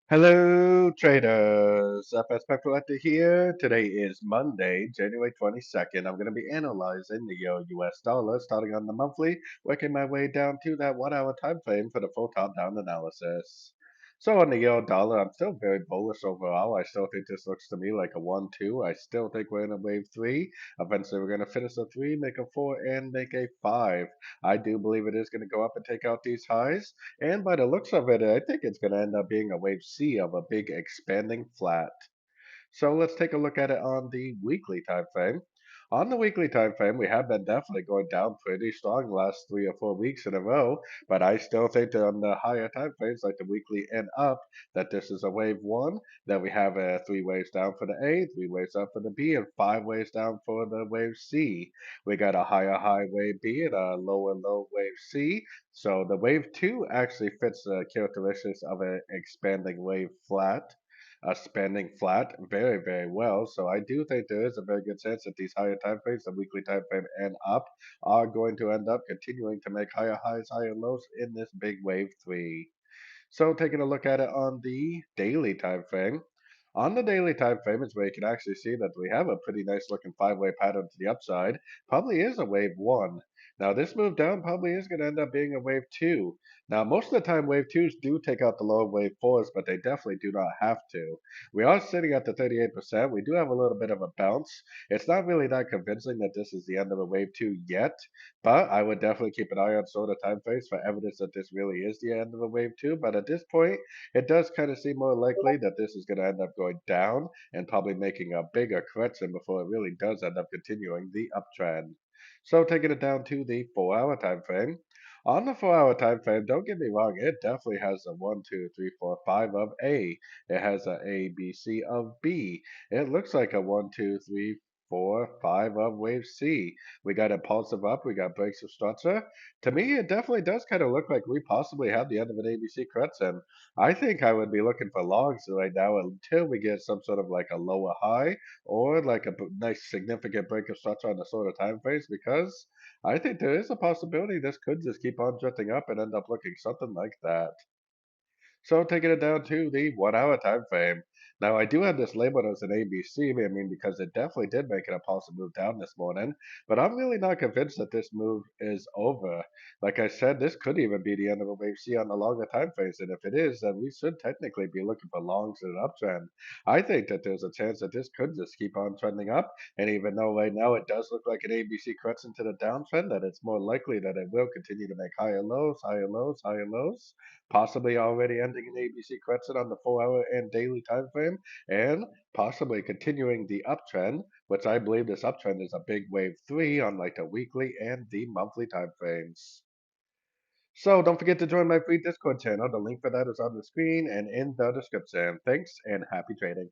Hello, traders. FX Pip Collector here. Today is Monday, January 22nd. I'm going to be analyzing the US dollar starting on the monthly, working my way down to that 1 hour time frame for the full top-down analysis. So on the euro dollar, I'm still very bullish overall. I still think this looks to me like a 1-2. I still think we're in a wave 3. Eventually, we're going to finish a 3, make a 4, and make a 5. I do believe it is going to go up and take out these highs. And by the looks of it, I think it's going to end up being a wave C of a big expanding flat. So let's take a look at it on the weekly time frame. On the weekly time frame, we have been definitely going down pretty strong the last 3 or 4 weeks in a row, but I still think that on the higher time frames, like the weekly and up, that this is a wave one, that we have 3 waves down for the A, 3 waves up for the B, and 5 waves down for the wave C. We got a higher high wave B and a lower low wave C. So the wave two actually fits the characteristics of an expanding wave flat, spending flat very well. So I do think there is a very good chance that these higher time frames, the weekly time frame and up, are going to end up continuing to make higher highs, higher lows in this big wave three. So taking a look at it on the daily time frame. On the daily time frame is where you can actually see that we have a pretty nice looking 5 way pattern to the upside. Probably is a wave one. Now this move down probably is going to end up being a wave two. Now most of the time wave twos do take out the lower wave fours, but they definitely do not have to. We are sitting at the 38%. We do have a little bit of a bounce. It's not really that convincing that this is the end of a wave two yet, but I would definitely keep an eye on sort of time frames for evidence that this really is the end of a wave two. But at this point, it does kind of seem more likely that this is going to end up going down and probably making a bigger correction before it really does end up continuing the uptrend. So taking it down to the 4 hour time frame. On the 4 hour time frame, don't get me wrong, it definitely has a 1, 2, 3, 4, 5 of A. It has a B, C of B. It looks like a 1, 2, 3, 4, 5 of wave C. We got impulsive up, we got breaks of structure. To me, it definitely does kind of look like we possibly have the end of an ABC correction. I think I would be looking for logs right now until we get some sort of like a lower high or like a nice significant break of structure on the sort of time frames, because I think there is a possibility this could just keep on drifting up and end up looking something like that. So taking it down to the 1 hour time frame. Now I do have this labeled as an ABC, I mean, because it definitely did make an impulsive move down this morning, but I'm really not convinced that this move is over. Like I said, this could even be the end of a wave C on the longer time frames, and if it is, then we should technically be looking for longs in an uptrend. I think that there's a chance that this could just keep on trending up, and even though right now it does look like an ABC correction to the downtrend, that it's more likely that it will continue to make higher lows, higher lows, higher lows, possibly already ending an ABC correction on the 4 hour and daily time frame, and possibly continuing the uptrend, which I believe this uptrend is a big wave three on like the weekly and the monthly time frames. So don't forget to join my free Discord channel. The link for that is on the screen and in the description. Thanks and happy trading.